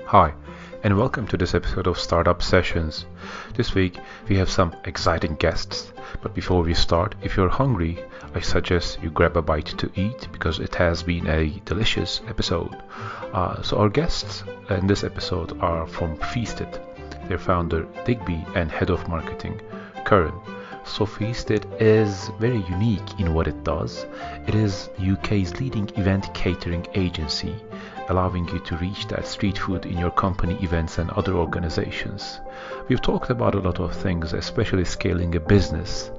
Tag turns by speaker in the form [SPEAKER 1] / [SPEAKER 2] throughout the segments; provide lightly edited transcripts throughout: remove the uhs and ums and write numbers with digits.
[SPEAKER 1] Hi, and welcome to this episode of Startup Sessions. This week we have some exciting guests, but before we start, if you're hungry, I suggest you grab a bite to eat because it has been a delicious episode. So our guests in this episode are from Feasted, their founder Digby and head of marketing Curran. So Feasted is very unique in what it does. It is UK's leading event catering agency, allowing you to reach that street food in your company events and other organizations. We've talked about a lot of things, especially scaling a business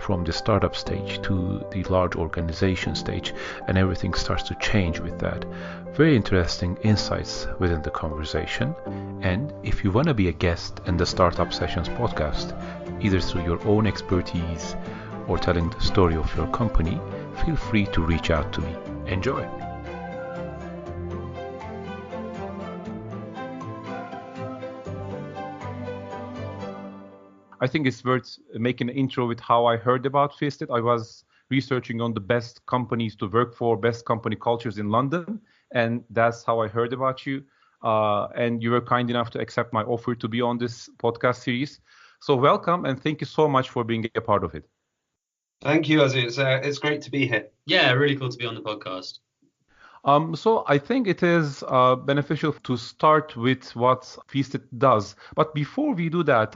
[SPEAKER 1] from the startup stage to the large organization stage, and everything starts to change with that. Very interesting insights within the conversation. And if you want to be a guest in the Startup Sessions podcast, either through your own expertise or telling the story of your company, feel free to reach out to me. Enjoy! I think it's worth making an intro with how I heard about Feasted. I was researching on the best companies to work for, best company cultures in London, and that's how I heard about you. And you were kind enough to accept my offer to be on this podcast series. So welcome, and thank you so much for being a part of it.
[SPEAKER 2] Thank you, Ozzy. It's great to be here.
[SPEAKER 3] Yeah, really cool to be on the podcast.
[SPEAKER 1] So I think it is beneficial to start with what Feasted does. But before we do that,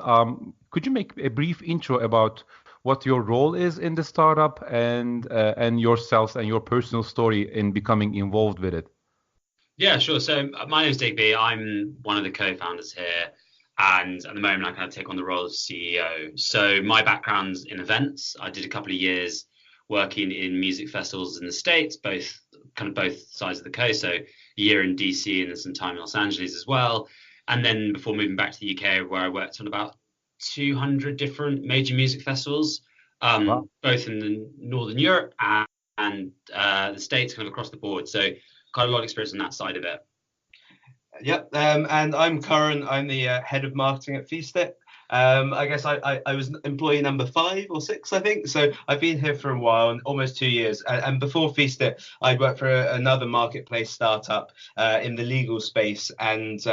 [SPEAKER 1] could you make a brief intro about what your role is in the startup and yourselves and your personal story in becoming involved with it?
[SPEAKER 3] Yeah, sure. So my name is Digby. I'm one of the co-founders here. And at the moment, I kind of take on the role of CEO. So my background's in events. I did a couple of years working in music festivals in the States, both sides of the coast. So a year in DC and some time in Los Angeles as well. And then before moving back to the UK, where I worked on about 200 different major music festivals,
[SPEAKER 1] Wow.
[SPEAKER 3] both in the Northern Europe and the States, kind of across the board. So quite a lot of experience on that side of it.
[SPEAKER 2] Yep, and I'm Curran. I'm the head of marketing at Feasted. I guess I was employee number 5 or 6, I think. So I've been here for a while, almost 2 years. And before Feasted, I'd worked for another marketplace startup in the legal space, and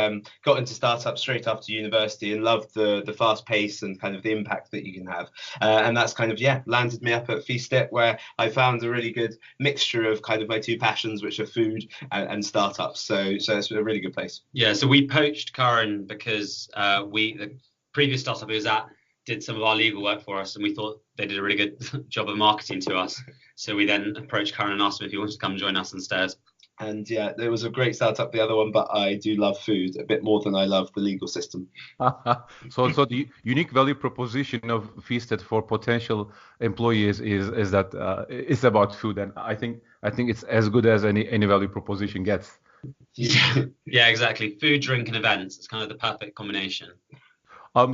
[SPEAKER 2] got into startups straight after university and loved the fast pace and kind of the impact that you can have. And that's kind of, landed me up at Feasted, where I found a really good mixture of kind of my two passions, which are food and startups. So it's a really good place.
[SPEAKER 3] Yeah, so we poached Curran because the previous startup he was at did some of our legal work for us, and we thought they did a really good job of marketing to us. So we then approached Curran and asked him if he wanted to come join us instead.
[SPEAKER 2] And yeah, there was a great startup, the other one, but I do love food a bit more than I love the legal system.
[SPEAKER 1] So the unique value proposition of Feasted for potential employees is that it's about food, and I think it's as good as any value proposition gets.
[SPEAKER 3] Yeah, exactly. Food, drink, and events. It's kind of the perfect combination.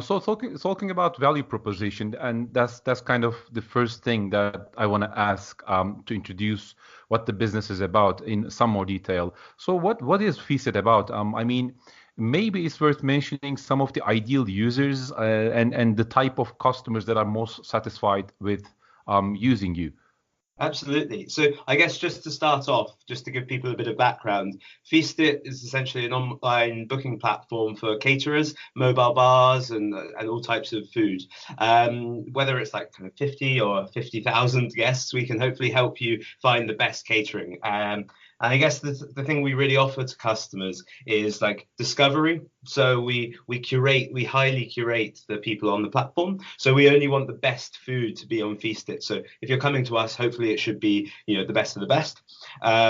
[SPEAKER 1] So talking about value proposition, and that's kind of the first thing that I want to ask to introduce what the business is about in some more detail. So what is Feasted about? I mean, maybe it's worth mentioning some of the ideal users and the type of customers that are most satisfied with using you.
[SPEAKER 2] Absolutely. So I guess just to start off, just to give people a bit of background, Feasted is essentially an online booking platform for caterers, mobile bars, and all types of food. Whether it's like kind of 50 or 50,000 guests, we can hopefully help you find the best catering. And I guess the thing we really offer to customers is like discovery. So we highly curate the people on the platform. So we only want the best food to be on Feasted. So if you're coming to us, hopefully it should be, the best of the best.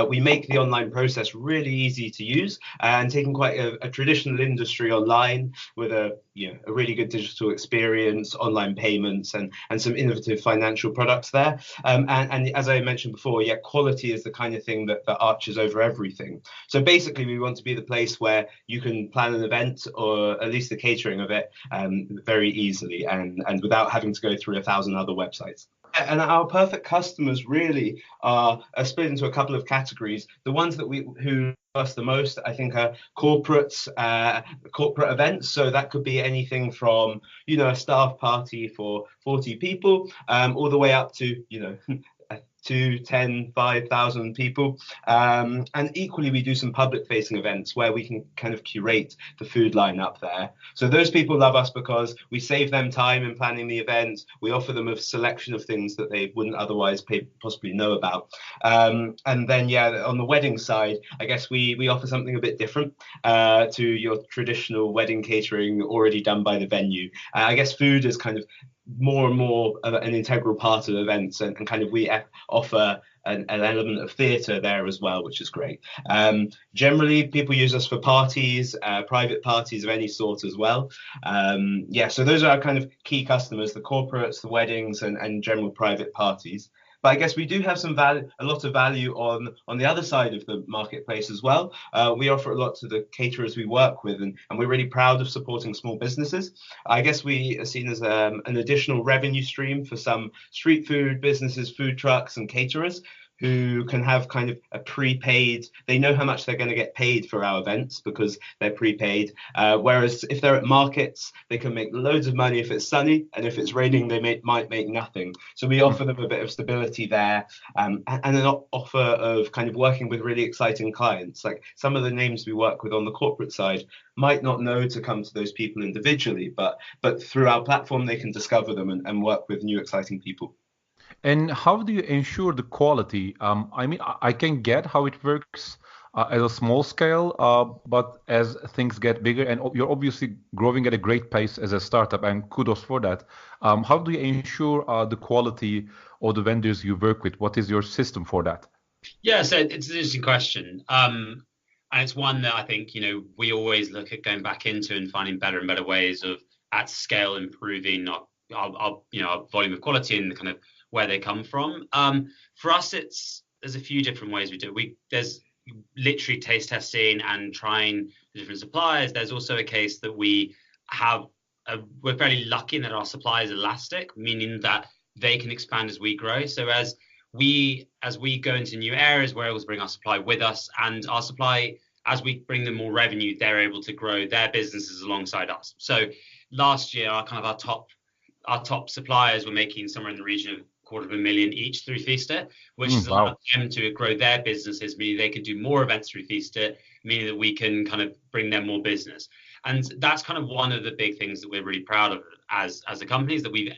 [SPEAKER 2] We make the online process really easy to use, and taking quite a traditional industry online with a really good digital experience, online payments, and some innovative financial products there. And as I mentioned before, quality is the kind of thing that arches over everything. So basically, we want to be the place where you can plan an event, or at least the catering of it, very easily and without having to go through 1,000 other websites. And our perfect customers really are split into a couple of categories. The ones who us the most, I think, are corporate events. So that could be anything from, a staff party for 40 people, all the way up to, to 10, 5,000 people. And equally, we do some public facing events where we can kind of curate the food line up there. So those people love us because we save them time in planning the event. We offer them a selection of things that they wouldn't otherwise possibly know about. And then, on the wedding side, I guess we offer something a bit different to your traditional wedding catering already done by the venue. I guess food is kind of more and more an integral part of events, and kind of we offer an element of theatre there as well, which is great. Generally, people use us for parties, private parties of any sort as well. So those are our kind of key customers: the corporates, the weddings, and general private parties. But I guess we do have a lot of value on the other side of the marketplace as well. We offer a lot to the caterers we work with, and we're really proud of supporting small businesses. I guess we are seen as an additional revenue stream for some street food businesses, food trucks, and caterers who can have kind of a prepaid. They know how much they're going to get paid for our events because they're prepaid. Whereas if they're at markets, they can make loads of money if it's sunny, and if it's raining, they might make nothing. So we offer them a bit of stability there, and an offer of kind of working with really exciting clients. Like some of the names we work with on the corporate side might not know to come to those people individually, but through our platform, they can discover them and work with new exciting people.
[SPEAKER 1] And how do you ensure the quality? I mean, I can get how it works at a small scale, but as things get bigger, and you're obviously growing at a great pace as a startup, and kudos for that. How do you ensure the quality of the vendors you work with? What is your system for that?
[SPEAKER 3] Yeah, so it's an interesting question. And it's one that I think, we always look at going back into and finding better and better ways of at scale improving our volume of quality and the kind of where they come from. For us, there's a few different ways we do it. There's literally taste testing and trying the different suppliers. There's also a case that we're fairly lucky in that our supply is elastic, meaning that they can expand as we grow. So as we go into new areas, we're able to bring our supply with us, and our supply, as we bring them more revenue, they're able to grow their businesses alongside us. So last year, our top suppliers were making somewhere in the region of $250,000 each through Feast-It, which has allowed them to grow their businesses, meaning they can do more events through Feast-It, meaning that we can kind of bring them more business. And that's kind of one of the big things that we're really proud of as a company, is that we've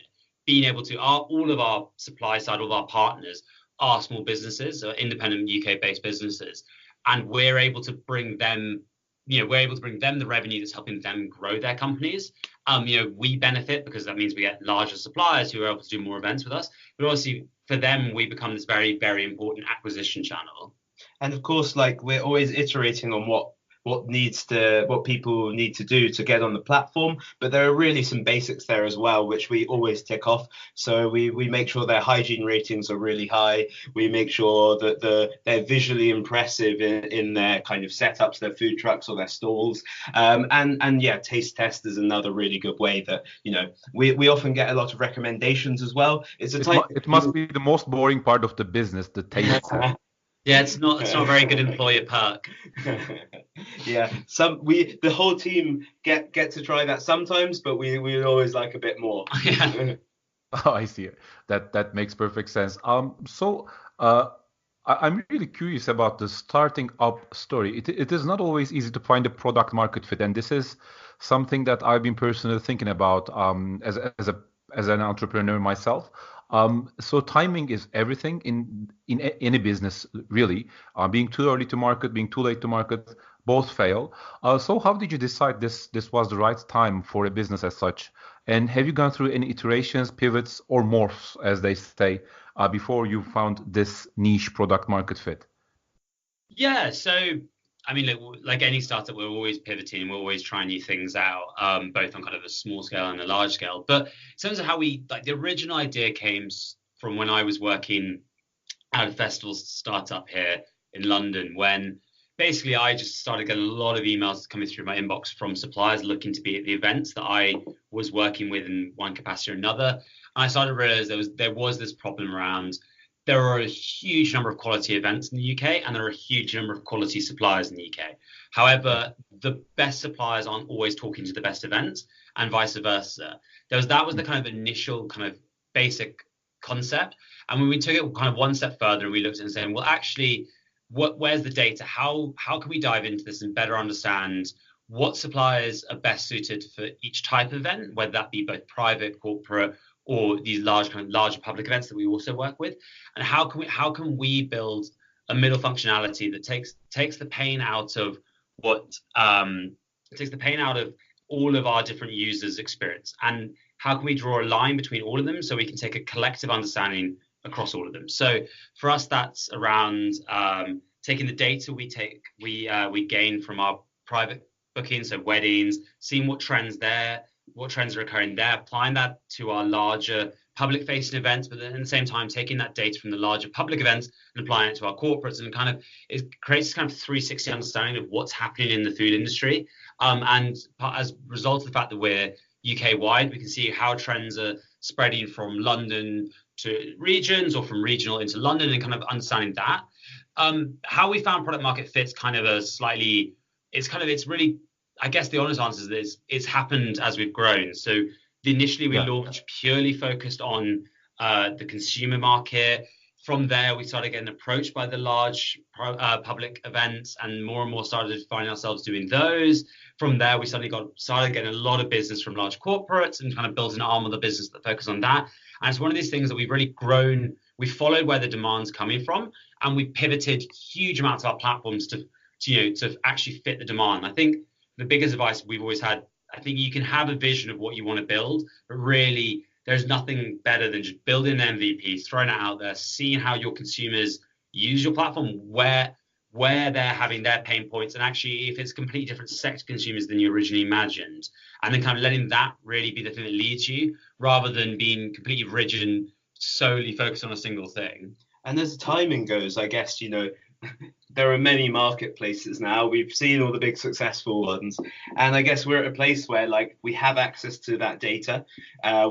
[SPEAKER 3] been able to, all of our supply side, all of our partners are small businesses, or independent UK-based businesses, and we're able to bring them the revenue that's helping them grow their companies. We benefit because that means we get larger suppliers who are able to do more events with us. But obviously, for them, we become this very, very important acquisition channel.
[SPEAKER 2] And of course, we're always iterating on what people need to do to get on the platform, but there are really some basics there as well, which we always tick off. So we make sure their hygiene ratings are really high. We make sure that they're visually impressive in their kind of setups, their food trucks or their stalls. Taste test is another really good way that we often get a lot of recommendations as well.
[SPEAKER 1] It must be the most boring part of the business, the taste test.
[SPEAKER 3] Yeah, it's not a very good employer perk.
[SPEAKER 2] Yeah, the whole team get to try that sometimes, but we always like a bit more.
[SPEAKER 3] Yeah.
[SPEAKER 1] Oh, I see. That makes perfect sense. I'm really curious about the starting up story. It is not always easy to find a product market fit, and this is something that I've been personally thinking about as an entrepreneur myself. So timing is everything in any business, really. Being too early to market, being too late to market, both fail. So how did you decide this was the right time for a business as such? And have you gone through any iterations, pivots, or morphs, as they say, before you found this niche product market fit?
[SPEAKER 3] Yeah, so I mean, like any startup, we're always pivoting. We're always trying new things out, both on kind of a small scale and a large scale. But in terms of how the original idea came from when I was working at a festival startup here in London, when basically I just started getting a lot of emails coming through my inbox from suppliers looking to be at the events that I was working with in one capacity or another. And I started to realize there was this problem around. There are a huge number of quality events in the UK, and there are a huge number of quality suppliers in the UK. However, the best suppliers aren't always talking to the best events, and vice versa. That was the kind of initial kind of basic concept. And when we took it kind of one step further and we looked at it and saying, well, actually, where's the data? How can we dive into this and better understand what suppliers are best suited for each type of event, whether that be both private, corporate, or these larger public events that we also work with, and how can we build a middle functionality that takes the pain out of all of our different users' experience, and how can we draw a line between all of them so we can take a collective understanding across all of them. So for us, that's around taking the data we gain from our private bookings, so weddings, seeing what trends are occurring there, applying that to our larger public-facing events, but then at the same time taking that data from the larger public events and applying it to our corporates, and kind of it creates kind of 360 understanding of what's happening in the food industry. And as a result of the fact that we're UK-wide, we can see how trends are spreading from London to regions or from regional into London, and kind of understanding that. How we found product market fit's kind of it's really, I guess the honest answer is it's happened as we've grown. So initially we launched purely focused on the consumer market. From there, we started getting approached by the large public events, and more started finding ourselves doing those. From there, we started getting a lot of business from large corporates and kind of built an arm of the business that focused on that. And it's one of these things that we've really grown. We followed where the demand's coming from, and we pivoted huge amounts of our platforms to actually fit the demand. I think the biggest advice we've always had, I think you can have a vision of what you want to build, but really there's nothing better than just building an MVP, throwing it out there, seeing how your consumers use your platform, where they're having their pain points, and actually if it's completely different set of consumers than you originally imagined, and then kind of letting that really be the thing that leads you, rather than being completely rigid and solely focused on a single thing.
[SPEAKER 2] And as timing goes, I guess, there are many marketplaces now. We've seen all the big successful ones, and I guess we're at a place where we have access to that data,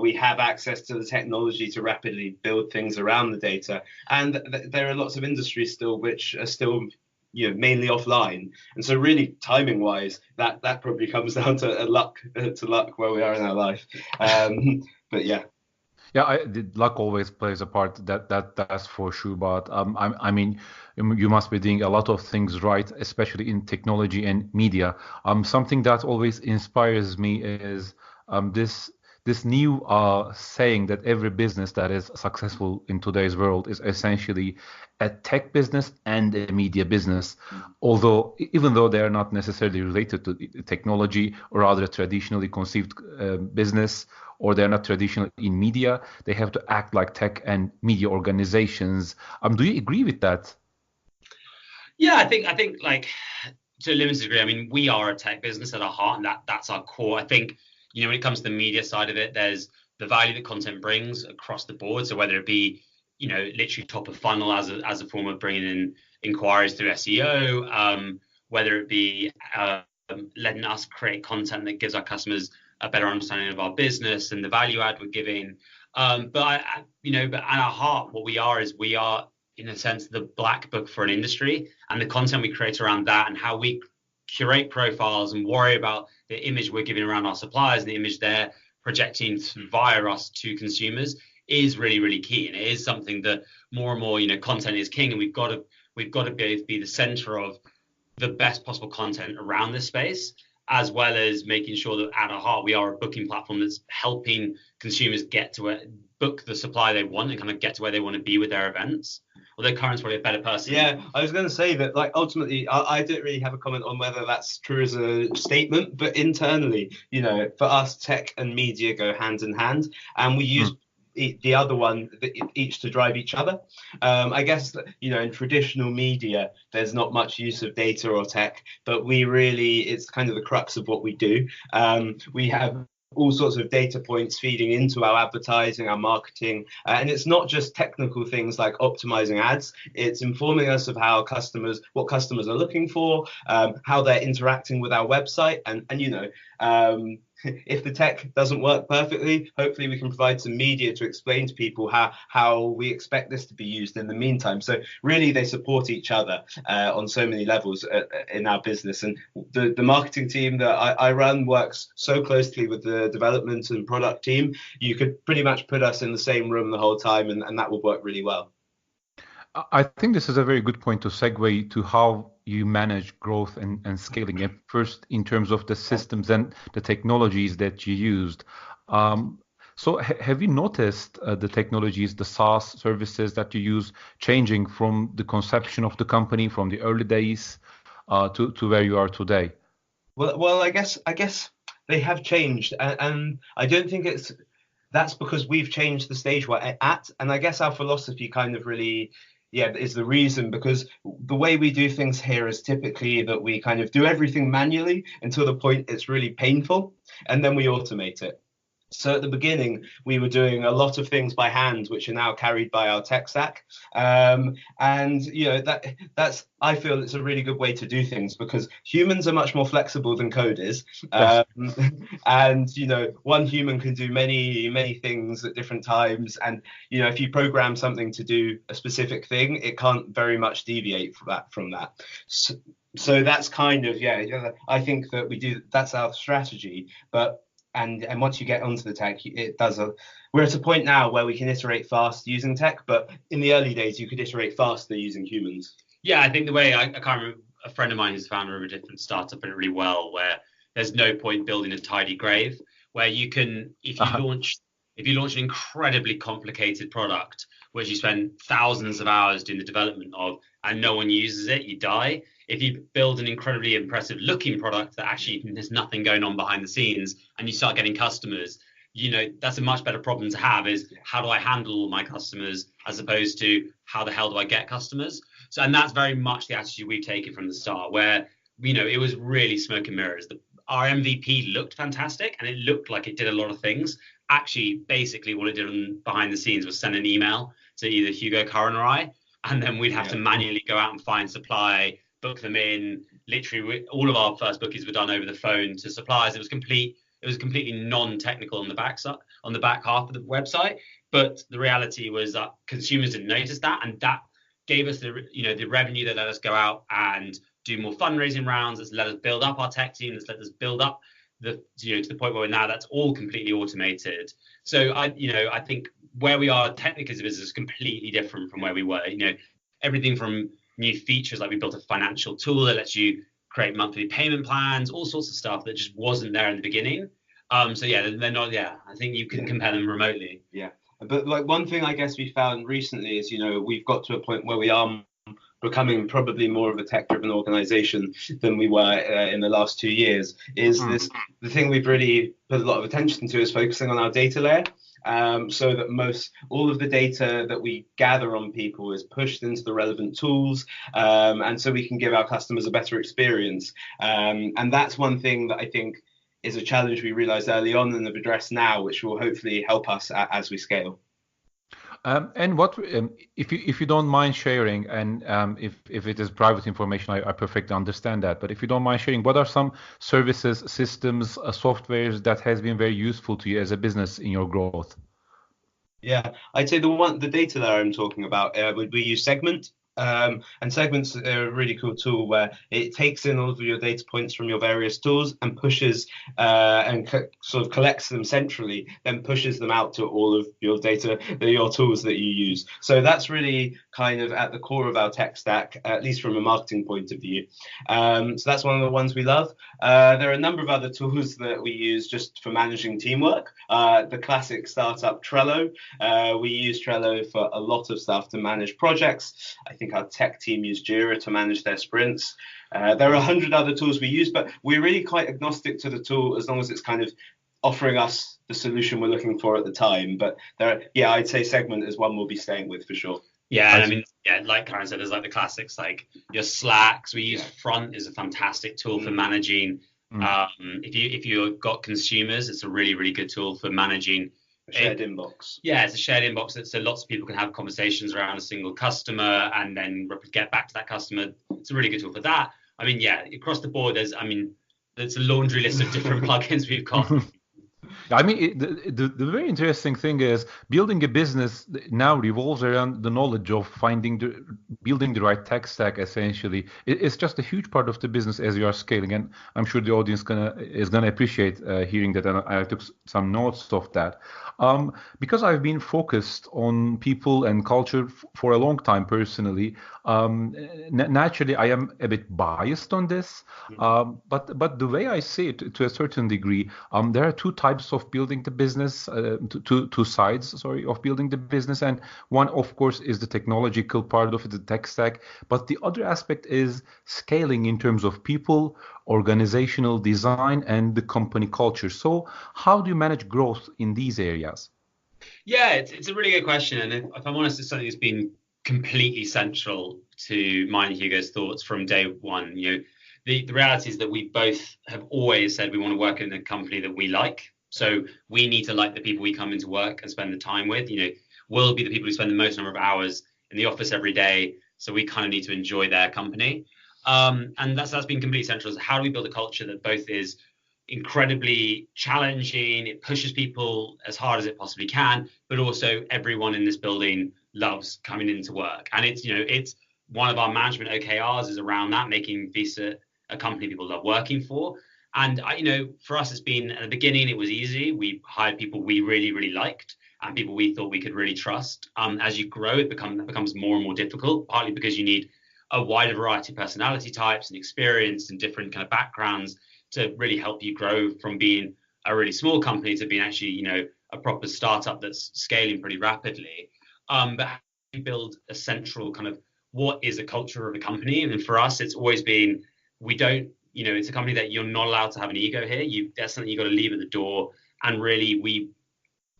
[SPEAKER 2] we have access to the technology to rapidly build things around the data, and there are lots of industries still which are still mainly offline, and so really timing wise that probably comes down to luck where we are in our life, but yeah.
[SPEAKER 1] Yeah, luck always plays a part. That's for sure. But I mean, you must be doing a lot of things right, especially in technology and media. Something that always inspires me is this new saying that every business that is successful in today's world is essentially a tech business and a media business. Although, even though they are not necessarily related to technology, or rather traditionally conceived business, or they're not traditional in media, they have to act like tech and media organizations. Do you agree with that?
[SPEAKER 3] Yeah, I think to a limited degree, I mean, we are a tech business at our heart, and that's our core. I think, when it comes to the media side of it, there's the value that content brings across the board. So whether it be, literally top of funnel as a form of bringing in inquiries through SEO, whether it be letting us create content that gives our customers a better understanding of our business and the value add we're giving. But at our heart, what we are is in a sense the black book for an industry, and the content we create around that and how we curate profiles and worry about the image we're giving around our suppliers and the image they're projecting via us to consumers is really, really key. And it is something that more and more, content is king, and we've got to be the center of the best possible content around this space, as well as making sure that at our heart we are a booking platform that's helping consumers get to book the supply they want and kind of get to where they want to be with their events. Although Curran's probably a better person.
[SPEAKER 2] Yeah, I was going to say that, ultimately, I don't really have a comment on whether that's true as a statement, but internally, for us, tech and media go hand in hand, and we use the other one, each to drive each other. I guess, in traditional media, there's not much use of data or tech, but it's kind of the crux of what we do. We have all sorts of data points feeding into our advertising, our marketing, and it's not just technical things like optimizing ads. It's informing us of what customers are looking for, how they're interacting with our website, and if the tech doesn't work perfectly, hopefully we can provide some media to explain to people how we expect this to be used in the meantime. So really, they support each other on so many levels in our business. And the marketing team that I run works so closely with the development and product team. You could pretty much put us in the same room the whole time, and that would work really well.
[SPEAKER 1] I think this is a very good point to segue to how you manage growth and scaling it. First, in terms of the systems and the technologies that you used. So have you noticed the technologies, the SaaS services that you use changing from the conception of the company from the early days to where you are today?
[SPEAKER 2] Well, I guess they have changed, and I don't think that's because we've changed the stage we're at. And I guess our philosophy kind of really is the reason, because the way we do things here is typically that we kind of do everything manually until the point it's really painful, and then we automate it. So at the beginning, we were doing a lot of things by hand, which are now carried by our tech stack. And that's I feel it's a really good way to do things, because humans are much more flexible than code is. And one human can do many things at different times. And if you program something to do a specific thing, it can't very much deviate from that. So that's kind of I think that that's our strategy. But And once you get onto the tech, we're at a point now where we can iterate fast using tech, but in the early days, you could iterate faster using humans.
[SPEAKER 3] Yeah, I think the way I can't remember, a friend of mine who's founder of a different startup put it really well, where there's no point building a tidy grave, where you can, if you launch an incredibly complicated product, which you spend thousands of hours doing the development of, and no one uses it, you die. If you build an incredibly impressive looking product that actually there's nothing going on behind the scenes, and you start getting customers, that's a much better problem to have, is how do I handle my customers, as opposed to how the hell do I get customers? So, and that's very much the attitude we've taken from the start, where, it was really smoke and mirrors. Our MVP looked fantastic and it looked like it did a lot of things. Actually, basically what it did behind the scenes was send an email to either Hugo, Curran, or I, and then we'd have to manually go out and find supply, book them in. Literally, all of our first bookings were done over the phone to suppliers. It was completely non-technical on the back half of the website. But the reality was that consumers didn't notice that, and that gave us the revenue that let us go out and do more fundraising rounds. That's let us build up our tech team. That's let us build up to the point where now that's all completely automated. So I think where we are technically as a business is completely different from where we were. Everything from new features, like we built a financial tool that lets you create monthly payment plans, all sorts of stuff that just wasn't there in the beginning. They're not. I think you can compare them remotely.
[SPEAKER 2] Yeah, but like one thing I guess we found recently is we've got to a point where we are becoming probably more of a tech-driven organization than we were in the last 2 years. The thing we've really put a lot of attention to is focusing on our data layer. So that all of the data that we gather on people is pushed into the relevant tools, and so we can give our customers a better experience. And that's one thing that I think is a challenge we realized early on and have addressed now, which will hopefully help us as we scale.
[SPEAKER 1] And what, if you don't mind sharing, and if it is private information, I perfectly understand that. But if you don't mind sharing, what are some services, systems, softwares that has been very useful to you as a business in your growth?
[SPEAKER 2] Yeah, I'd say the data that I'm talking about, we use Segment. And Segment's a really cool tool where it takes in all of your data points from your various tools and pushes and sort of collects them centrally, then pushes them out to all of your data, your tools that you use. So that's really kind of at the core of our tech stack, at least from a marketing point of view. So that's one of the ones we love. There are a number of other tools that we use just for managing teamwork. The classic startup Trello. We use Trello for a lot of stuff to manage projects. I think our tech team use Jira to manage their sprints. There are 100 other tools we use, but we're really quite agnostic to the tool as long as it's kind of offering us the solution we're looking for at the time. But I'd say Segment is one we'll be staying with for sure.
[SPEAKER 3] Yeah, and I mean, like Curran said, there's like the classics, like your Slacks. We use Front is a fantastic tool for managing. If you've got consumers, it's a really, really good tool for managing
[SPEAKER 2] a shared inbox.
[SPEAKER 3] Yeah, it's a shared inbox, so lots of people can have conversations around a single customer and then get back to that customer. It's a really good tool for that. I mean, across the board, there's a laundry list of different plugins we've got.
[SPEAKER 1] I mean, the very interesting thing is building a business now revolves around the knowledge of building the right tech stack. Essentially, it's just a huge part of the business as you are scaling, and I'm sure the audience is gonna appreciate hearing that. And I took some notes of that. Because I've been focused on people and culture for a long time personally. Naturally, I am a bit biased on this, but the way I see it, to a certain degree, there are two types of building the business, two sides, sorry, of building the business, and one, of course, is the technological part of it, the tech stack, but the other aspect is scaling in terms of people, organizational design, and the company culture. So, how do you manage growth in these areas?
[SPEAKER 3] Yeah, it's a really good question, and if I'm honest, it's something that's been completely central to mine and Hugo's thoughts from day one. The reality is that we both have always said we want to work in a company that we like. So we need to like the people we come into work and spend the time with. We'll be the people who spend the most number of hours in the office every day. So we kind of need to enjoy their company. And that's been completely central. Is how do we build a culture that both is incredibly challenging, it pushes people as hard as it possibly can, but also everyone in this building loves coming into work. And it's one of our management OKRs is around that, making Visa a company people love working for. And for us, it's been at the beginning, it was easy. We hired people we really, really liked and people we thought we could really trust. As you grow, it becomes more and more difficult, partly because you need a wider variety of personality types and experience and different kind of backgrounds to really help you grow from being a really small company to being actually, a proper startup that's scaling pretty rapidly. But how do you build a central kind of what is a culture of a company? And for us, it's always been, it's a company that you're not allowed to have an ego here. That's something you got to leave at the door. And really,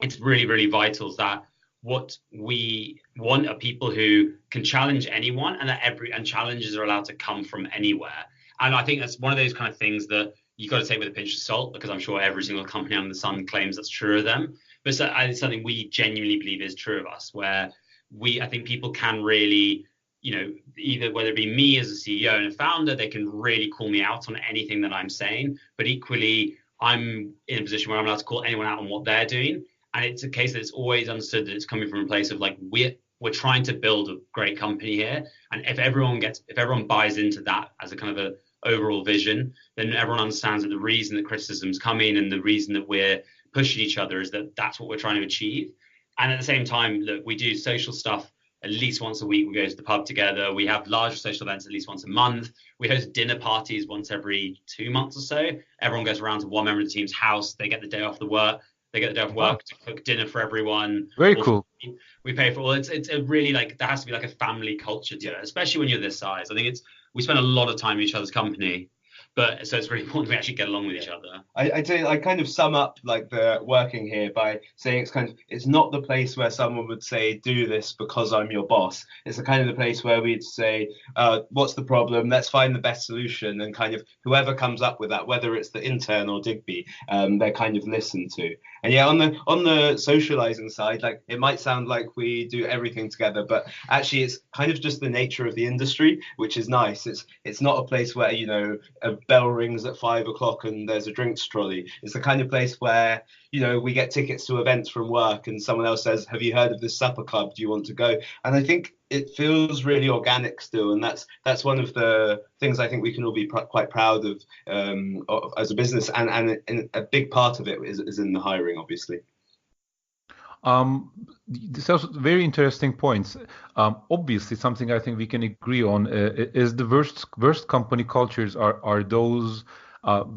[SPEAKER 3] it's really, really vital that what we want are people who can challenge anyone, and and challenges are allowed to come from anywhere. And I think that's one of those kind of things that you've got to take with a pinch of salt, because I'm sure every single company under the sun claims that's true of them. But it's something we genuinely believe is true of us, where I think people can really, either whether it be me as a CEO and a founder, they can really call me out on anything that I'm saying. But equally, I'm in a position where I'm allowed to call anyone out on what they're doing. And it's a case that it's always understood that it's coming from a place of like, we're trying to build a great company here. And if everyone buys into that as a kind of a overall vision, then everyone understands that the reason that criticism's coming and the reason that we're pushing each other is that that's what we're trying to achieve. And at the same time, look, we do social stuff at least once a week. We go to the pub together. We have larger social events at least once a month. We host dinner parties once every 2 months or so. Everyone goes around to one member of the team's house. They get the day off work. They get the day off work to cook dinner for everyone.
[SPEAKER 1] Very cool.
[SPEAKER 3] We pay for all. It's a really there has to be like a family culture to it, especially when you're this size. I think we spend a lot of time in each other's company, but so it's really important we actually get along with each other.
[SPEAKER 2] I'd say I kind of sum up like the working here by saying it's not the place where someone would say, do this because I'm your boss. It's the kind of the place where we'd say, what's the problem? Let's find the best solution, and kind of whoever comes up with that, whether it's the intern or Digby, they're kind of listened to. And yeah, on the socializing side, like it might sound like we do everything together, but actually it's kind of just the nature of the industry, which is nice. It's not a place where a bell rings at 5 o'clock and there's a drinks trolley. It's the kind of place where we get tickets to events from work and someone else says, have you heard of this supper club, do you want to go? And I think it feels really organic still, and that's one of the things I think we can all be quite proud of as a business, and a big part of it is in the hiring, obviously.
[SPEAKER 1] This is very interesting points. Obviously, something I think we can agree on is the worst company cultures are those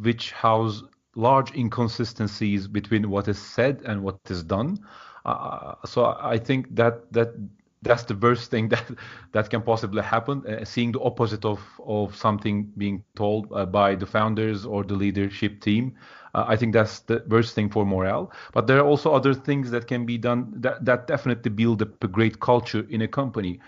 [SPEAKER 1] which house large inconsistencies between what is said and what is done. So I think that's the worst thing that can possibly happen. Seeing the opposite of something being told by the founders or the leadership team. I think that's the worst thing for morale. But there are also other things that can be done that definitely build up a great culture in a company.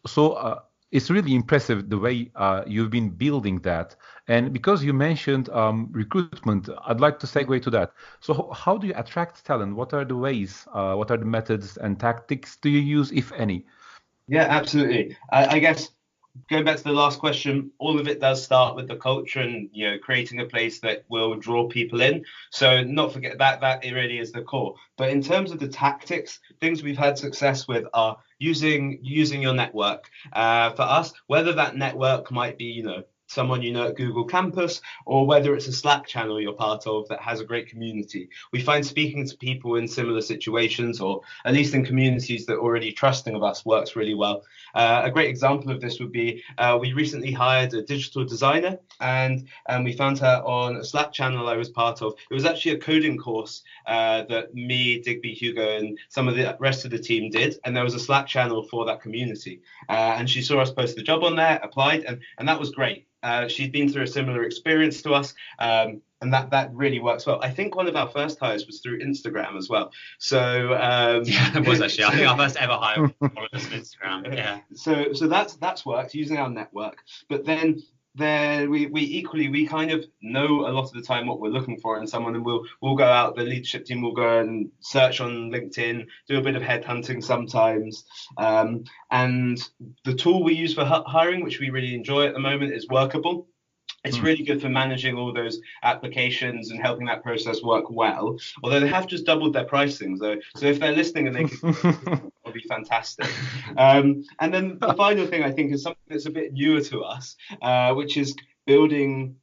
[SPEAKER 1] So it's really impressive the way you've been building that. And because you mentioned recruitment, I'd like to segue to that. So how do you attract talent? What are the ways, what are the methods and tactics do you use, if any?
[SPEAKER 2] Yeah, absolutely. I guess going back to the last question, all of it does start with the culture and creating a place that will draw people in. So not forget that it really is the core. But in terms of the tactics, things we've had success with are using your network. For us, whether that network might be someone at Google Campus, or whether it's a Slack channel you're part of that has a great community. We find speaking to people in similar situations, or at least in communities that are already trusting of us, works really well. A great example of this would be we recently hired a digital designer, and we found her on a Slack channel I was part of. It was actually a coding course that me, Digby, Hugo, and some of the rest of the team did, and there was a Slack channel for that community. And she saw us post the job on there, applied, and that was great. She'd been through a similar experience to us, and that really works well. I think one of our first hires was through Instagram as well. So
[SPEAKER 3] yeah, it was actually. I think our first ever hire was on Instagram. Yeah.
[SPEAKER 2] So that's worked using our network. But then we kind of know a lot of the time what we're looking for in someone, and we'll go out. The leadership team will go and search on LinkedIn, do a bit of headhunting sometimes. And the tool we use for hiring, which we really enjoy at the moment, is Workable. It's really good for managing all those applications and helping that process work well. Although they have just doubled their pricing, though. So if they're listening and they can, it'll be fantastic. And then the final thing I think is something that's a bit newer to us, which is giving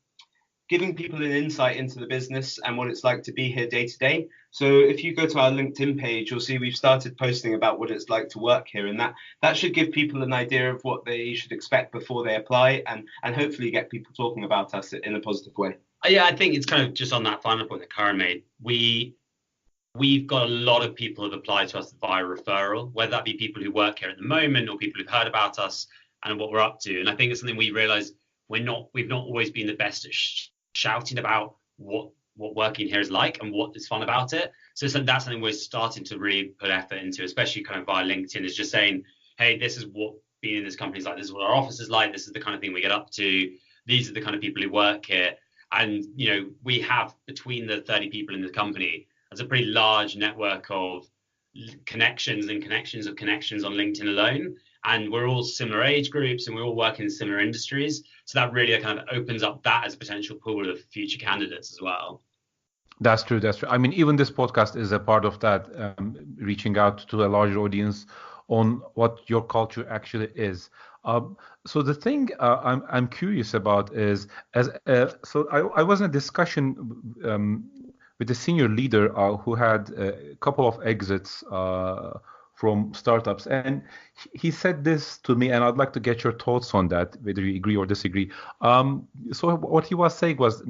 [SPEAKER 2] people an insight into the business and what it's like to be here day to day. So if you go to our LinkedIn page, you'll see we've started posting about what it's like to work here, and that should give people an idea of what they should expect before they apply, and hopefully get people talking about us in a positive way.
[SPEAKER 3] Yeah, I think it's kind of just on that final point that Curran made. We've got a lot of people who have applied to us via referral, whether that be people who work here at the moment or people who've heard about us and what we're up to. And I think it's something we realise we've not always been the best at shouting about what working here is like and what is fun about it. So that's something we're starting to really put effort into, especially kind of via LinkedIn, is just saying, hey, this is what being in this company is like. This is what our office is like. This is the kind of thing we get up to. These are the kind of people who work here. And, we have between the 30 people in the company, there's a pretty large network of connections on LinkedIn alone. And we're all similar age groups and we all work in similar industries. So that really kind of opens up that as a potential pool of future candidates as well.
[SPEAKER 1] That's true. I mean, even this podcast is a part of that, reaching out to a larger audience on what your culture actually is. So the thing I'm curious about is, I was in a discussion with a senior leader who had a couple of exits from startups, and he said this to me, and I'd like to get your thoughts on that, whether you agree or disagree. So what he was saying was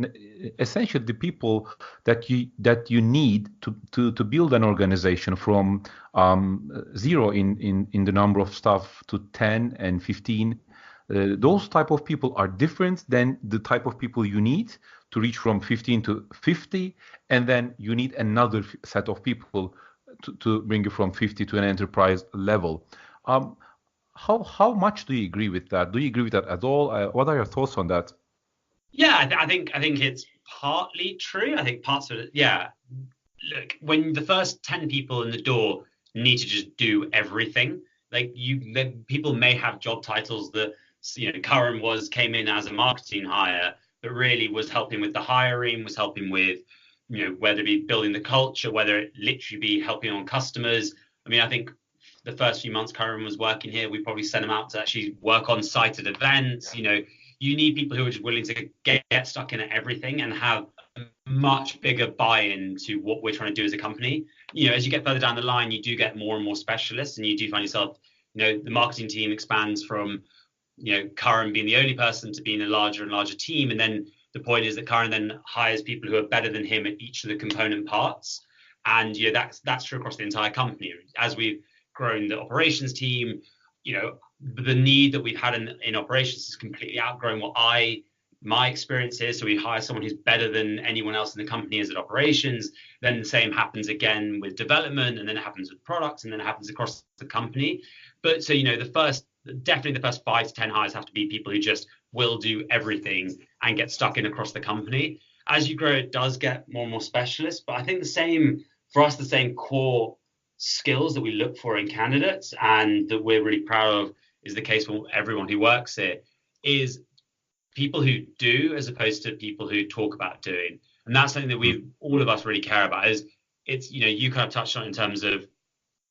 [SPEAKER 1] essentially the people that you need to build an organization from zero in the number of staff to 10 and 15. Those type of people are different than the type of people you need to reach from 15 to 50, and then you need another set of people to bring you from 50 to an enterprise level. How much do you agree with that? Do you agree with that at all? What are your thoughts on that?
[SPEAKER 3] Yeah, I think it's partly true. I think parts of it, yeah. Look, when the first 10 people in the door need to just do everything, people may have job titles that, Curran came in as a marketing hire, but really was helping with the hiring, was helping with, whether it be building the culture, whether it literally be helping on customers. I mean, I think the first few months Curran was working here, we probably sent him out to actually work on site at events. You need people who are just willing to get stuck in at everything and have a much bigger buy-in to what we're trying to do as a company. As you get further down the line, you do get more and more specialists, and you do find yourself, the marketing team expands from, Curran being the only person to being a larger and larger team. And then the point is that Curran then hires people who are better than him at each of the component parts. And that's true across the entire company. As we've grown the operations team, the need that we've had in operations has completely outgrown what my experience is. So we hire someone who's better than anyone else in the company is at operations. Then the same happens again with development, and then it happens with products, and then it happens across the company. But so, definitely the first 5 to 10 hires have to be people who just will do everything and get stuck in across the company. As you grow, it does get more and more specialist. But I think the same core skills that we look for in candidates and that we're really proud of is the case for everyone who works here, is people who do as opposed to people who talk about doing. And that's something that all of us really care about. Is it's, you kind of touched on in terms of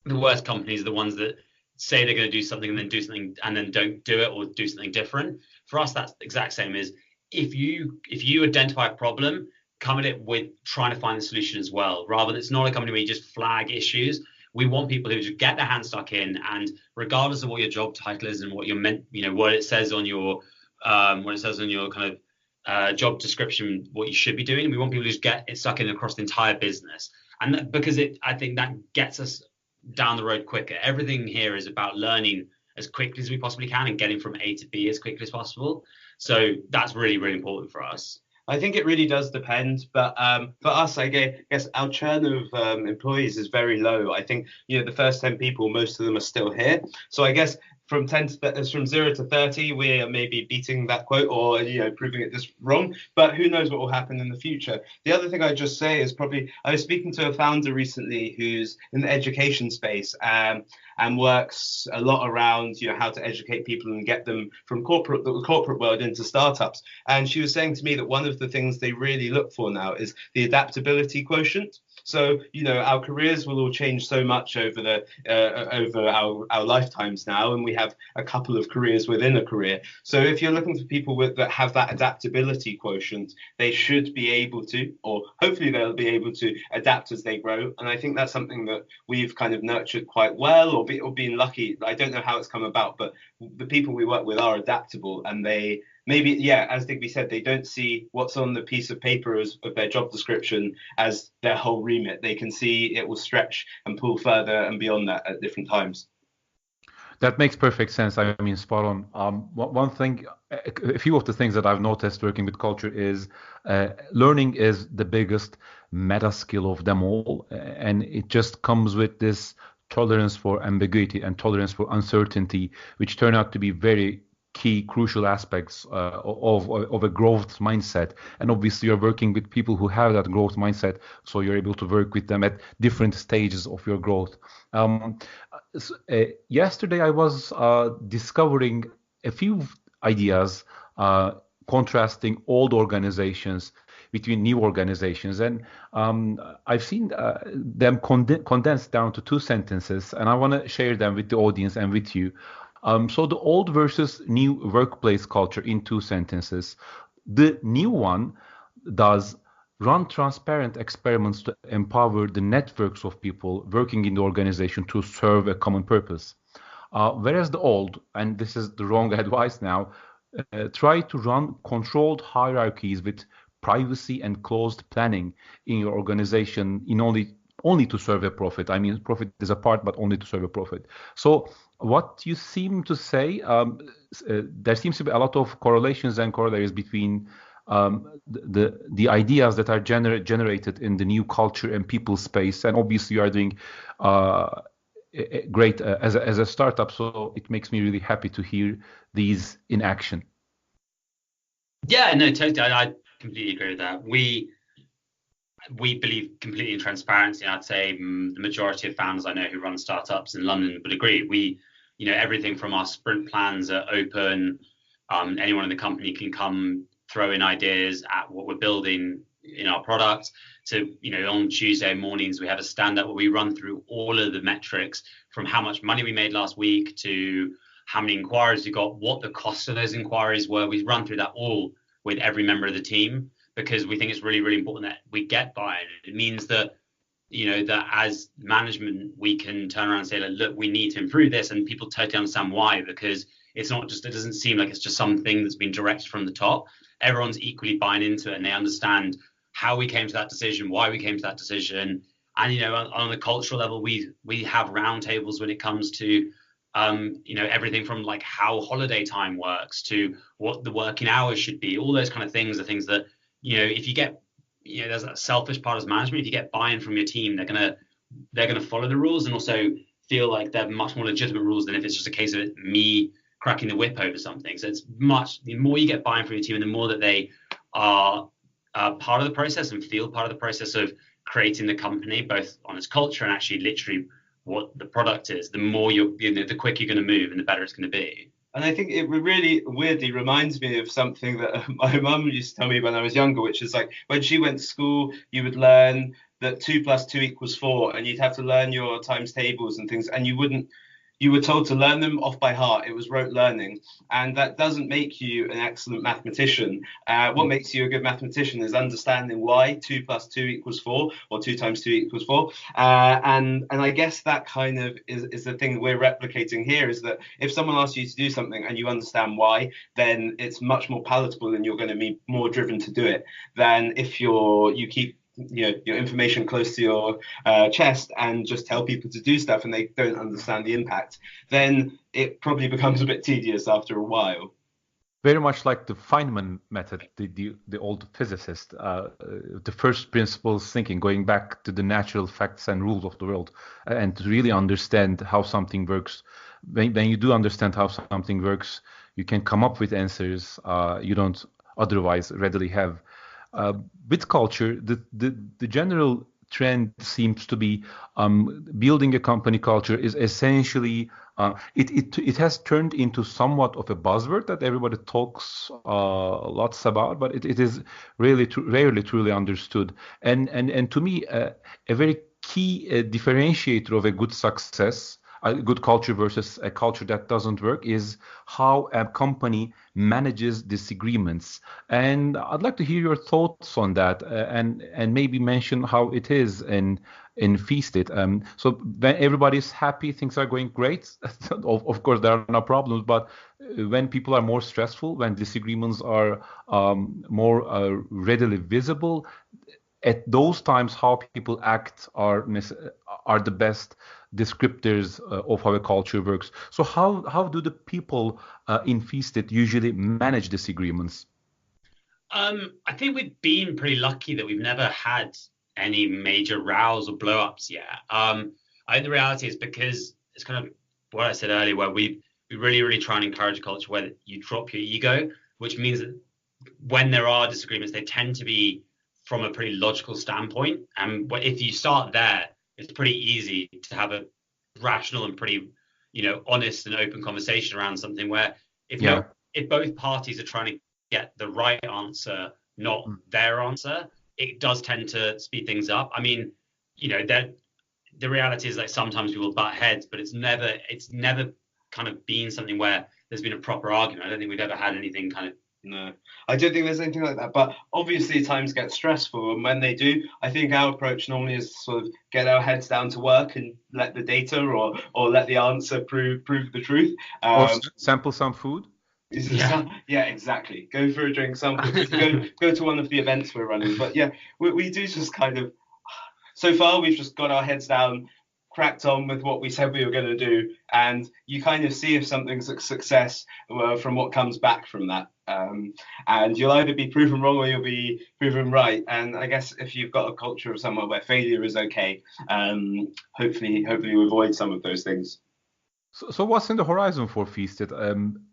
[SPEAKER 3] the worst companies are the ones that say they're going to do something and then do something and then don't do it or do something different. For us, that's the exact same. Is if you identify a problem, come at it with trying to find the solution as well, rather than it's not a company where you just flag issues. We want people who just get their hands stuck in, and regardless of what your job title is and what you're meant, what it says on your kind of job description, what you should be doing. We want people to just get it stuck in across the entire business, and because I think that gets us down the road quicker. Everything here is about learning as quickly as we possibly can and getting from A to B as quickly as possible. So that's really, really important for us.
[SPEAKER 2] I think it really does depend, but for us, I guess our churn of employees is very low. I think the first 10 people, most of them are still here. So I guess from 0 to 30, we're maybe beating that quote or proving it just wrong. But who knows what will happen in the future? The other thing I'd just say is I was speaking to a founder recently who's in the education space and works a lot around how to educate people and get them from the corporate world into startups. And she was saying to me that one of the things they really look for now is the adaptability quotient. So our careers will all change so much over our lifetimes now, and we have a couple of careers within a career. So if you're looking for people that have that adaptability quotient, they should be able to, or hopefully they'll be able to adapt as they grow. And I think that's something that we've kind of nurtured quite well, or been lucky. I don't know how it's come about, but the people we work with are adaptable, and they maybe, as Digby said, they don't see what's on the piece of paper of their job description as their whole remit. They can see it will stretch and pull further and beyond that at different times.
[SPEAKER 1] That makes perfect sense. I mean, spot on. One thing, a few of the things that I've noticed working with culture is learning is the biggest meta skill of them all. And it just comes with this tolerance for ambiguity and tolerance for uncertainty, which turn out to be very key, crucial aspects of a growth mindset. And obviously you're working with people who have that growth mindset, so you're able to work with them at different stages of your growth. Yesterday I was discovering a few ideas contrasting old organizations between new organizations, and I've seen them condensed down to 2 sentences, and I want to share them with the audience and with you. So the old versus new workplace culture in 2 sentences. The new one does run transparent experiments to empower the networks of people working in the organization to serve a common purpose. Whereas the old, and this is the wrong advice now, try to run controlled hierarchies with privacy and closed planning in your organization in only to serve a profit. I mean, profit is a part, but only to serve a profit. So what you seem to say, there seems to be a lot of correlations and corollaries between the ideas that are generated in the new culture and people space. And obviously you are doing great as a startup. So it makes me really happy to hear these in action.
[SPEAKER 3] Yeah, no, totally. I completely agree with that. We believe completely in transparency. I'd say the majority of founders I know who run startups in London would agree. Everything from our sprint plans are open. Anyone in the company can come throw in ideas at what we're building in our product. To, on Tuesday mornings, we have a stand up where we run through all of the metrics, from how much money we made last week to how many inquiries we got, what the cost of those inquiries were. We run through that all with every member of the team, because we think it's really, really important that we get buy-in. It means that, that as management, we can turn around and say, look, we need to improve this, and people totally understand why, because it's not just, it doesn't seem like it's just something that's been directed from the top. Everyone's equally buying into it, and they understand how we came to that decision, why we came to that decision. And, on the cultural level, we have roundtables when it comes to, everything from like how holiday time works to what the working hours should be. All those kind of things are things that, if you get, there's that selfish part as management. If you get buy-in from your team, they're gonna follow the rules, and also feel like they're much more legitimate rules than if it's just a case of me cracking the whip over something. So it's the more you get buy-in from your team, and the more that they are part of the process and feel part of the process of creating the company, both on its culture and actually literally what the product is, the more the quicker you're going to move and the better it's going to be.
[SPEAKER 2] And I think it really weirdly reminds me of something that my mum used to tell me when I was younger, which is like when she went to school, you would learn that 2 + 2 = 4, and you'd have to learn your times tables and things, and you were told to learn them off by heart. It was rote learning, and that doesn't make you an excellent mathematician. What makes you a good mathematician is understanding why 2 + 2 = 4, or 2 × 2 = 4. And I guess that kind of is the thing we're replicating here, is that if someone asks you to do something and you understand why, then it's much more palatable and you're going to be more driven to do it than if you keep your information close to your chest and just tell people to do stuff and they don't understand the impact. Then it probably becomes a bit tedious after a while.
[SPEAKER 1] Very much like the Feynman method, the old physicist, the first principles thinking, going back to the natural facts and rules of the world, and to really understand how something works. When you do understand how something works, you can come up with answers you don't otherwise readily have. With culture, the general trend seems to be building a company culture is essentially it has turned into somewhat of a buzzword that everybody talks lots about, but it is really rarely truly understood. And to me, a very key differentiator of a good success, a good culture versus a culture that doesn't work, is how a company manages disagreements. And I'd like to hear your thoughts on that, and maybe mention how it is in Feasted. So when everybody's happy, things are going great. Of course, there are no problems, but when people are more stressful, when disagreements are more readily visible, at those times, how people act are the best descriptors of how a culture works. So how do the people in Feasted usually manage disagreements?
[SPEAKER 3] I think we've been pretty lucky that we've never had any major rows or blow-ups yet. I think the reality is, because it's kind of what I said earlier, where we really, really try and encourage a culture where you drop your ego, which means that when there are disagreements, they tend to be from a pretty logical standpoint. And if you start there, it's pretty easy to have a rational and pretty, honest and open conversation around something where if both parties are trying to get the right answer, not their answer, it does tend to speed things up. I mean, the reality is that sometimes we will butt heads, but it's never kind of been something where there's been a proper argument. I don't think we've ever had anything kind of.
[SPEAKER 2] No, I don't think there's anything like that. But obviously times get stressful, and when they do, I think our approach normally is to sort of get our heads down to work and let the data or let the answer prove the truth.
[SPEAKER 1] Or sample some food.
[SPEAKER 2] Yeah, exactly. Go for a drink, go to one of the events we're running. But yeah, we do just kind of. So far, we've just got our heads down, cracked on with what we said we were going to do, and you kind of see if something's a success from what comes back from that. And you'll either be proven wrong or you'll be proven right. And I guess if you've got a culture of somewhere where failure is okay, hopefully you avoid some of those things.
[SPEAKER 1] So what's in the horizon for Feasted?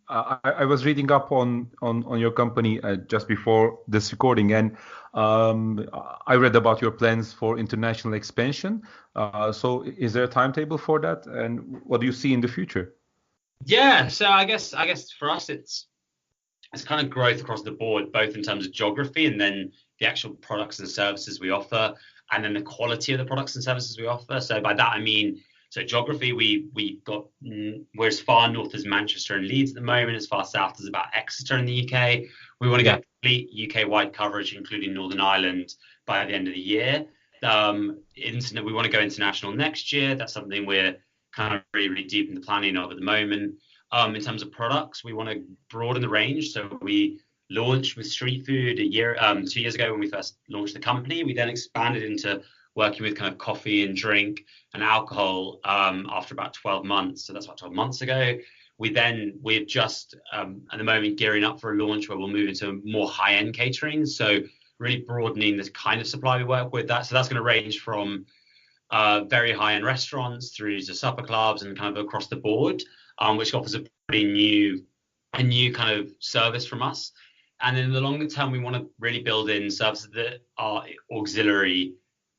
[SPEAKER 1] I was reading up on your company just before this recording, and I read about your plans for international expansion. So is there a timetable for that, and what do you see in the future?
[SPEAKER 3] Yeah, so I guess for us it's kind of growth across the board, both in terms of geography and then the actual products and services we offer, and then the quality of the products and services we offer. So by that I mean, so geography, we're as far north as Manchester and Leeds at the moment, as far south as about Exeter in the UK. We want to get complete UK-wide coverage, including Northern Ireland, by the end of the year. We want to go international next year. That's something we're kind of really, really deep in the planning of at the moment. In terms of products, we want to broaden the range. So we launched with street food 2 years ago when we first launched the company. We then expanded into working with kind of coffee and drink and alcohol after about 12 months. So that's about 12 months ago. We're just at the moment gearing up for a launch where we'll move into more high-end catering. So really broadening the kind of supply we work with. So that's going to range from very high-end restaurants through to supper clubs and kind of across the board, which offers a pretty new kind of service from us. And in the longer term, we want to really build in services that are auxiliary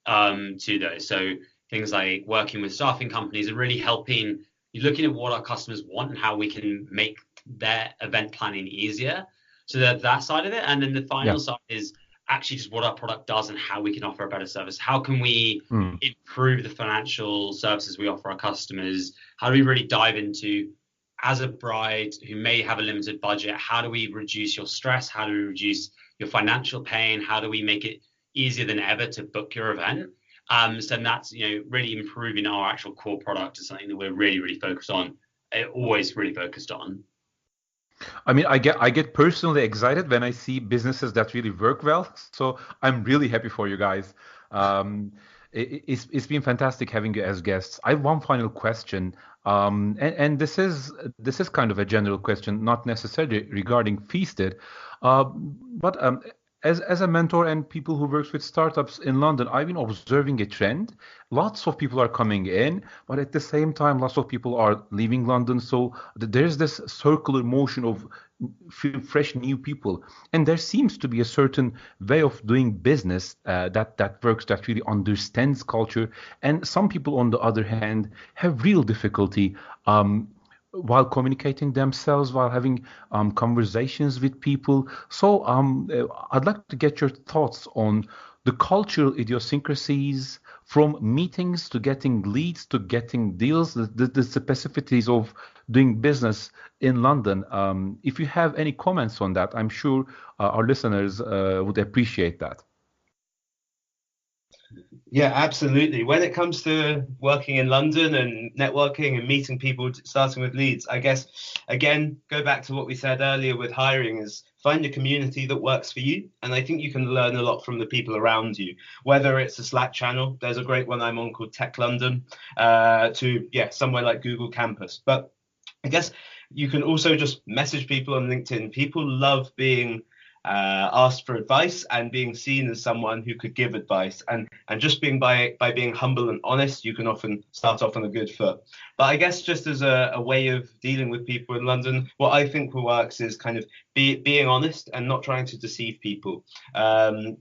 [SPEAKER 3] to those. So things like working with staffing companies and really helping. You're looking at what our customers want and how we can make their event planning easier. So that side of it, and then the final side is actually just what our product does and how we can offer a better service. How can we improve the financial services we offer our customers? How do we really dive into, as a bride who may have a limited budget, how do we reduce your stress? How do we reduce your financial pain? How do we make it easier than ever to book your event? So that's, really improving our actual core product is something that we're really, really focused on, always really focused on.
[SPEAKER 1] I mean, I get personally excited when I see businesses that really work well. So I'm really happy for you guys. It's been fantastic having you as guests. I have one final question, and this is kind of a general question, not necessarily regarding Feasted, but as a mentor and people who works with startups in London, I've been observing a trend. Lots of people are coming in, but at the same time, lots of people are leaving London. So there's this circular motion of fresh new people, and there seems to be a certain way of doing business that works, that really understands culture. And some people, on the other hand, have real difficulty while communicating themselves, while having conversations with people. So I'd like to get your thoughts on the cultural idiosyncrasies, from meetings to getting leads to getting deals, the specificities of doing business in London. If you have any comments on that, I'm sure our listeners would appreciate that.
[SPEAKER 2] Yeah, absolutely. When it comes to working in London and networking and meeting people, starting with leads, I guess, again, go back to what we said earlier with hiring, is find a community that works for you. And I think you can learn a lot from the people around you, whether it's a Slack channel. There's a great one I'm on called Tech London, somewhere like Google Campus. But I guess you can also just message people on LinkedIn. People love being asked for advice and being seen as someone who could give advice, and just being by being humble and honest, you can often start off on a good foot. But I guess just as a way of dealing with people in London, what I think works is kind of being honest and not trying to deceive people. Don't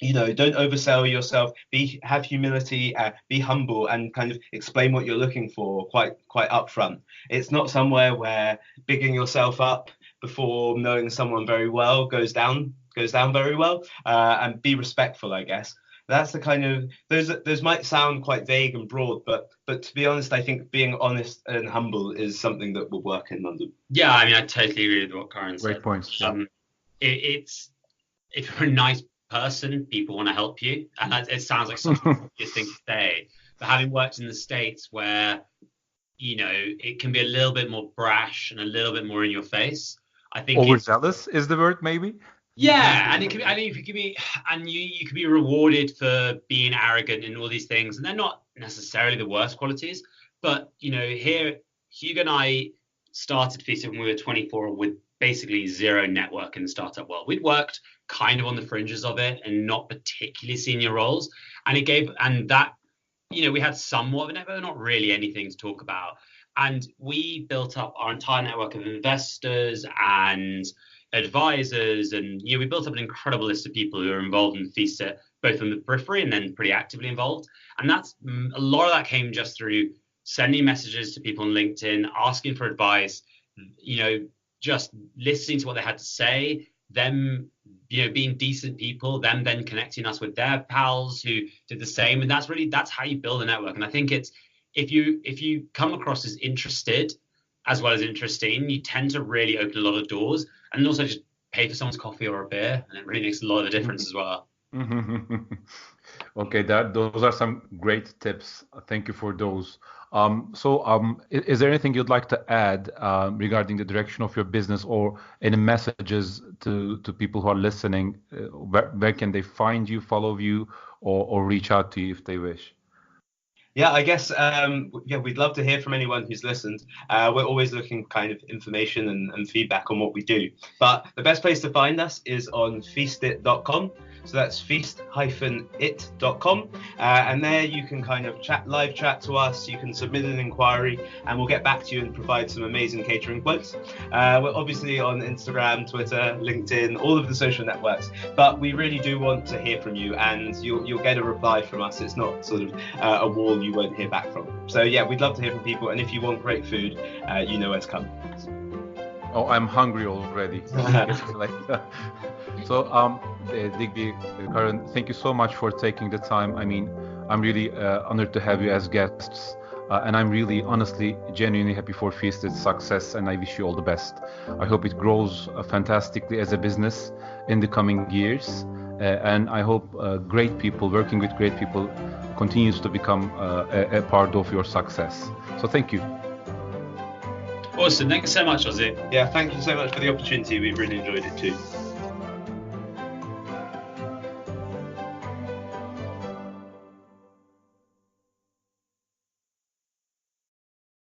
[SPEAKER 2] oversell yourself, have humility, be humble, and kind of explain what you're looking for quite upfront. It's not somewhere where bigging yourself up before knowing someone very well goes down very well, and be respectful, I guess. That's the kind of, those might sound quite vague and broad, but to be honest, I think being honest and humble is something that will work in London.
[SPEAKER 3] Yeah, I mean, I totally agree with what Curran said.
[SPEAKER 1] Great points. Yeah.
[SPEAKER 3] It's, if you're a nice person, people want to help you, and it sounds like such a obvious thing to say, but having worked in the States where it can be a little bit more brash and a little bit more in your face, I think
[SPEAKER 1] overzealous is the word, maybe.
[SPEAKER 3] Yeah, and it can be, I think it can be, and you can be rewarded for being arrogant and all these things, and they're not necessarily the worst qualities. But here, Hugo and I started Feasted when we were 24 with basically zero network in the startup world. We'd worked kind of on the fringes of it and not particularly senior roles, and we had somewhat of a network, but not really anything to talk about. And we built up our entire network of investors and advisors, and we built up an incredible list of people who are involved in Feasted, both on the periphery and then pretty actively involved. And that's a lot of that came just through sending messages to people on LinkedIn, asking for advice, just listening to what they had to say, them being decent people, them then connecting us with their pals who did the same. And that's how you build a network. And I think it's, if you come across as interested as well as interesting, you tend to really open a lot of doors, and also just pay for someone's coffee or a beer, and it really makes a lot of a difference as well.
[SPEAKER 1] Okay, those are some great tips. Thank you for those. Is there anything you'd like to add regarding the direction of your business, or any messages to people who are listening? Where can they find you, follow you, or reach out to you if they wish?
[SPEAKER 2] Yeah, I guess we'd love to hear from anyone who's listened. We're always looking kind of information and feedback on what we do. But the best place to find us is on feastit.com. So that's feast-it.com. And there you can kind of live chat to us. You can submit an inquiry and we'll get back to you and provide some amazing catering quotes. We're obviously on Instagram, Twitter, LinkedIn, all of the social networks. But we really do want to hear from you, and you'll get a reply from us. It's not sort of a wall you won't hear back from. So yeah, we'd love to hear from people. And if you want great food, you know where to come.
[SPEAKER 1] Oh, I'm hungry already. So, Digby, Curran, thank you so much for taking the time. I mean, I'm really honored to have you as guests. And I'm really, honestly, genuinely happy for Feastit's success, and I wish you all the best. I hope it grows fantastically as a business in the coming years. And I hope working with great people, continues to become a part of your success. So thank you.
[SPEAKER 3] Awesome. Thanks so much, Ozzy.
[SPEAKER 2] Yeah, thank you so much for the opportunity. We really enjoyed it too.